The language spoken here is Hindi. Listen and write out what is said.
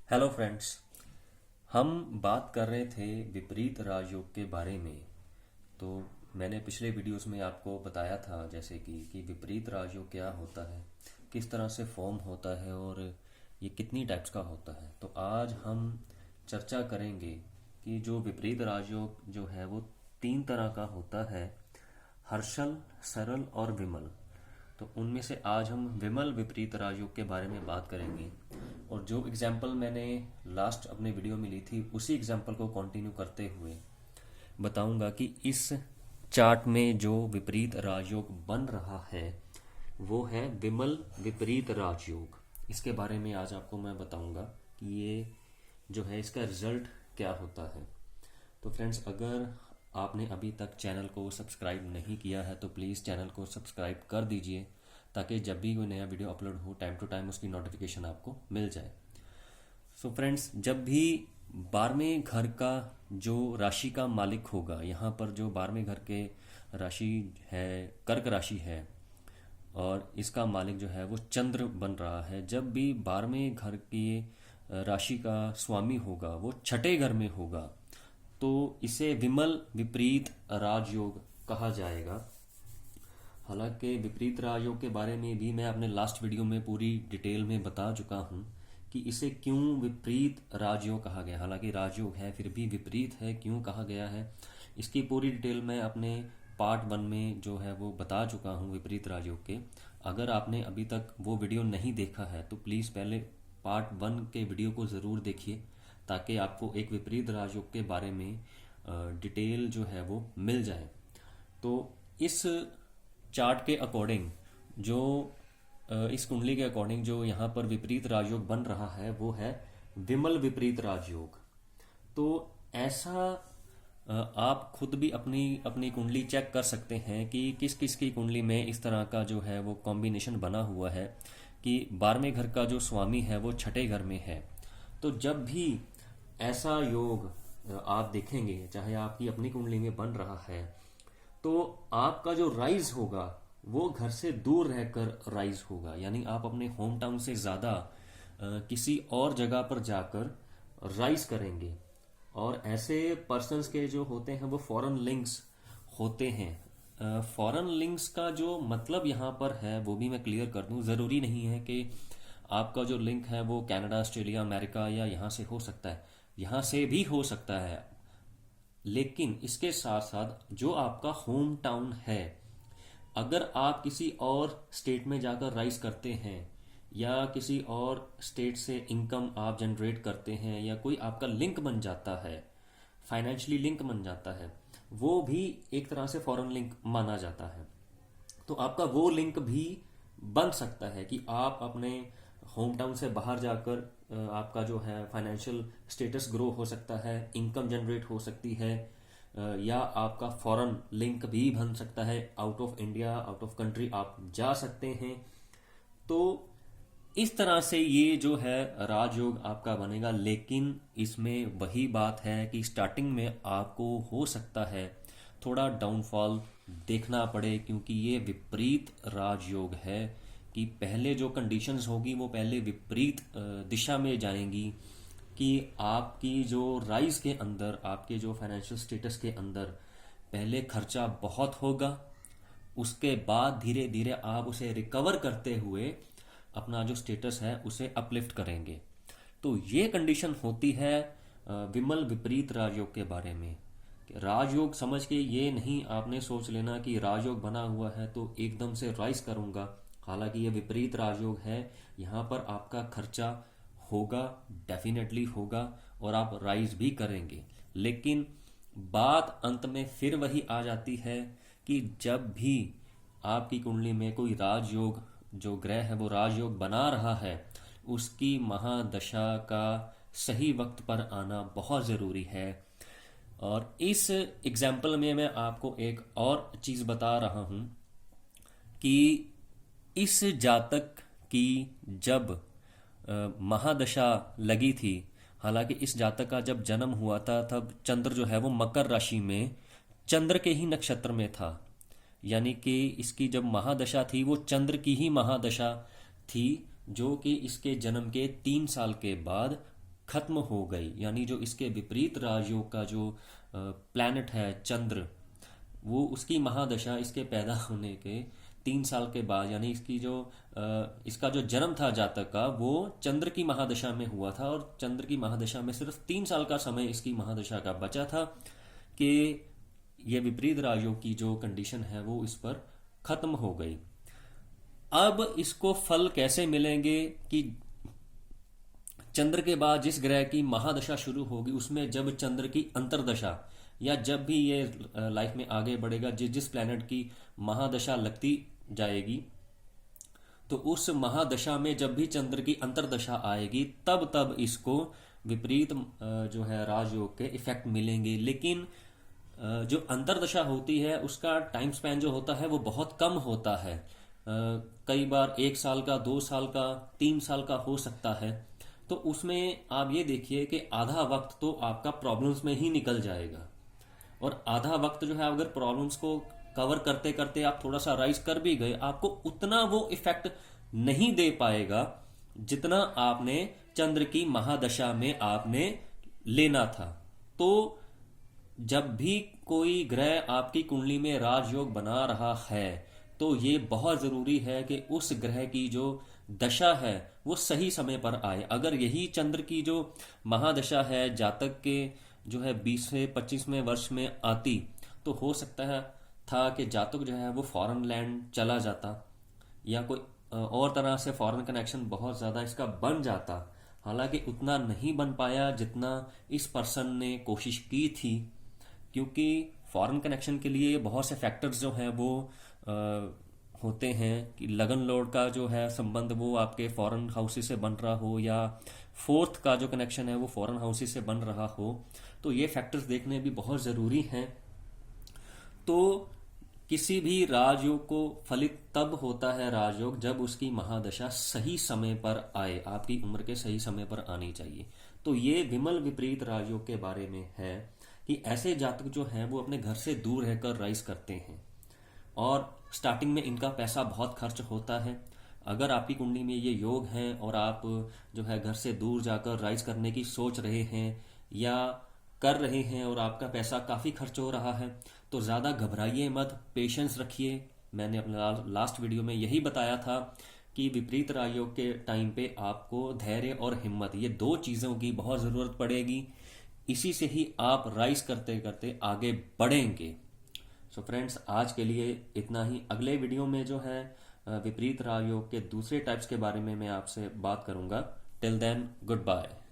Hello friends. हम बात कर रहे थे विपरीत राजयोग के बारे में। तो मैंने पिछले वीडियोस में आपको बताया था जैसे कि विपरीत राजयोग क्या होता है, किस तरह से फॉर्म होता है और ये कितनी टाइप्स का होता है। तो आज हम चर्चा करेंगे कि जो विपरीत राजयोग जो है वो तीन तरह का होता है: हर्षल, सरल और विमल। तो उनमें से आज हम विमल विपरीत राजयोग के बारे में बात करेंगे। और जो एग्जाम्पल मैंने लास्ट अपने वीडियो में ली थी उसी एग्जाम्पल को कंटिन्यू करते हुए बताऊंगा कि इस चार्ट में जो विपरीत राजयोग बन रहा है वो है विमल विपरीत राजयोग। इसके बारे में आज आपको मैं बताऊंगा कि ये जो है इसका रिजल्ट क्या होता है। तो फ्रेंड्स, अगर आपने अभी तक चैनल को सब्सक्राइब नहीं किया है तो प्लीज़ चैनल को सब्सक्राइब कर दीजिए, ताकि जब भी कोई नया वीडियो अपलोड हो टाइम टू टाइम उसकी नोटिफिकेशन आपको मिल जाए। सो फ्रेंड्स, जब भी 12वें घर का जो राशि का मालिक होगा, यहाँ पर जो 12वें घर के राशि है कर्क राशि है और इसका मालिक जो है वो चंद्र बन रहा है। जब भी 12वें घर की राशि का स्वामी होगा वो छठे घर में होगा तो इसे विमल विपरीत राजयोग कहा जाएगा। हालांकि विपरीत राजयोग के बारे में भी मैं अपने लास्ट वीडियो में पूरी डिटेल में बता चुका हूँ कि इसे क्यों विपरीत राजयोग कहा गया। हालांकि राजयोग है फिर भी विपरीत है, क्यों कहा गया है इसकी पूरी डिटेल मैं अपने पार्ट 1 में जो है वो बता चुका हूँ विपरीत राजयोग के। अगर आपने अभी तक वो वीडियो नहीं देखा है तो प्लीज़ पहले पार्ट 1 के वीडियो को ज़रूर देखिए, ताकि आपको एक विपरीत राजयोग के बारे में डिटेल जो है वो मिल जाए। तो इस चार्ट के अकॉर्डिंग जो इस कुंडली के अकॉर्डिंग जो यहाँ पर विपरीत राजयोग बन रहा है वो है विमल विपरीत राजयोग। तो ऐसा आप खुद भी अपनी अपनी कुंडली चेक कर सकते हैं कि किस किस की कुंडली में इस तरह का जो है वो कॉम्बिनेशन बना हुआ है कि 12वें घर का जो स्वामी है वो छठे घर में है। तो जब भी ऐसा योग आप देखेंगे, चाहे आपकी अपनी कुंडली में बन रहा है, तो आपका जो राइज होगा वो घर से दूर रहकर राइज होगा। यानी आप अपने होम टाउन से ज़्यादा किसी और जगह पर जाकर राइज करेंगे। और ऐसे पर्सन्स के जो होते हैं वो फॉरेन लिंक्स होते हैं। फॉरेन लिंक्स का जो मतलब यहाँ पर है वो भी मैं क्लियर कर दूं। ज़रूरी नहीं है कि आपका जो लिंक है वो कनाडा, ऑस्ट्रेलिया, अमेरिका या यहाँ से हो सकता है, यहाँ से भी हो सकता है। लेकिन इसके साथ साथ जो आपका होम टाउन है, अगर आप किसी और स्टेट में जाकर राइज करते हैं या किसी और स्टेट से इनकम आप जनरेट करते हैं या कोई आपका लिंक बन जाता है, फाइनेंशियली लिंक बन जाता है, वो भी एक तरह से फॉरेन लिंक माना जाता है। तो आपका वो लिंक भी बन सकता है कि आप अपने होम टाउन से बाहर जाकर आपका जो है फाइनेंशियल स्टेटस ग्रो हो सकता है, इनकम जनरेट हो सकती है, या आपका फॉरेन लिंक भी बन सकता है, out of India, out of country आप जा सकते हैं। तो इस तरह से ये जो है राजयोग आपका बनेगा। लेकिन इसमें वही बात है कि स्टार्टिंग में आपको हो सकता है थोड़ा डाउनफॉल देखना पड़े, क्योंकि ये विपरीत राजयोग है कि पहले जो कंडीशंस होगी वो पहले विपरीत दिशा में जाएंगी कि आपकी जो राइज के अंदर, आपके जो फाइनेंशियल स्टेटस के अंदर पहले खर्चा बहुत होगा, उसके बाद धीरे धीरे आप उसे रिकवर करते हुए अपना जो स्टेटस है उसे अपलिफ्ट करेंगे। तो ये कंडीशन होती है विमल विपरीत राजयोग के बारे में। राजयोग समझ के ये नहीं आपने सोच लेना कि राजयोग बना हुआ है तो एकदम से राइज करूंगा। हालांकि ये विपरीत राजयोग है, यहाँ पर आपका खर्चा होगा, डेफिनेटली होगा, और आप राइज भी करेंगे। लेकिन बात अंत में फिर वही आ जाती है कि जब भी आपकी कुंडली में कोई राजयोग, जो ग्रह है वो राजयोग बना रहा है, उसकी महादशा का सही वक्त पर आना बहुत ज़रूरी है। और इस एग्जाम्पल में मैं आपको एक और चीज़ बता रहा हूँ कि इस जातक की जब महादशा लगी थी, हालांकि इस जातक का जब जन्म हुआ था तब चंद्र जो है वो मकर राशि में चंद्र के ही नक्षत्र में था। यानी कि इसकी जब महादशा थी वो चंद्र की ही महादशा थी, जो कि इसके जन्म के 3 साल के बाद खत्म हो गई, यानी जो इसके विपरीत राजयोग का जो प्लैनेट है चंद्र, वो उसकी महादशा इसके पैदा होने के 3 साल के बाद, यानी इसका जो जन्म था जातक का, वो चंद्र की महादशा में हुआ था। और चंद्र की महादशा में सिर्फ 3 साल का समय इसकी महादशा का बचा था कि ये विपरीत राजयोग की जो कंडीशन है वो इस पर खत्म हो गई। अब इसको फल कैसे मिलेंगे कि चंद्र के बाद जिस ग्रह की महादशा शुरू होगी उसमें जब चंद्र की अंतर्दशा, या जब भी ये लाइफ में आगे बढ़ेगा, जिस जिस प्लैनेट की महादशा लगती जाएगी, तो उस महादशा में जब भी चंद्र की अंतर्दशा आएगी तब तब इसको विपरीत जो है राजयोग के इफेक्ट मिलेंगे। लेकिन जो अंतर्दशा होती है उसका टाइम स्पैन जो होता है वो बहुत कम होता है। कई बार 1 साल का, 2 साल का, 3 साल का हो सकता है। तो उसमें आप ये देखिए कि आधा वक्त तो आपका प्रॉब्लम्स में ही निकल जाएगा, और आधा वक्त जो है अगर प्रॉब्लम्स को कवर करते करते आप थोड़ा सा राइज कर भी गए, आपको उतना वो इफेक्ट नहीं दे पाएगा जितना आपने चंद्र की महादशा में आपने लेना था। तो जब भी कोई ग्रह आपकी कुंडली में राजयोग बना रहा है तो ये बहुत जरूरी है कि उस ग्रह की जो दशा है वो सही समय पर आए। अगर यही चंद्र की जो महादशा है जातक के जो है 20 से 25वें वर्ष में आती, तो हो सकता है था कि जातक जो है वो फॉरेन लैंड चला जाता, या कोई और तरह से फॉरेन कनेक्शन बहुत ज़्यादा इसका बन जाता। हालांकि उतना नहीं बन पाया जितना इस पर्सन ने कोशिश की थी, क्योंकि फॉरेन कनेक्शन के लिए बहुत से फैक्टर्स जो हैं वो होते हैं कि लगन लॉर्ड का जो है संबंध वो आपके फॉरेन हाउसेस से बन रहा हो, या फोर्थ का जो कनेक्शन है वो फॉरेन हाउसेस से बन रहा हो। तो ये फैक्टर्स देखने भी बहुत ज़रूरी हैं। तो किसी भी राजयोग को फलित तब होता है राजयोग जब उसकी महादशा सही समय पर आए, आपकी उम्र के सही समय पर आनी चाहिए। तो ये विमल विपरीत राजयोग के बारे में है कि ऐसे जातक जो हैं वो अपने घर से दूर रहकर राइज करते हैं, और स्टार्टिंग में इनका पैसा बहुत खर्च होता है। अगर आपकी कुंडली में ये योग हैं और आप जो है घर से दूर जाकर राइज करने की सोच रहे हैं या कर रहे हैं और आपका पैसा काफ़ी खर्च हो रहा है, तो ज़्यादा घबराइए मत, पेशेंस रखिए। मैंने अपने लास्ट वीडियो में यही बताया था कि विपरीत राजयोग के टाइम पे आपको धैर्य और हिम्मत, ये 2 चीज़ों की बहुत ज़रूरत पड़ेगी। इसी से ही आप राइज करते करते आगे बढ़ेंगे। सो फ्रेंड्स, आज के लिए इतना ही। अगले वीडियो में जो है विपरीत राजयोग के दूसरे टाइप्स के बारे में मैं आपसे बात करूंगा। Till then, good bye.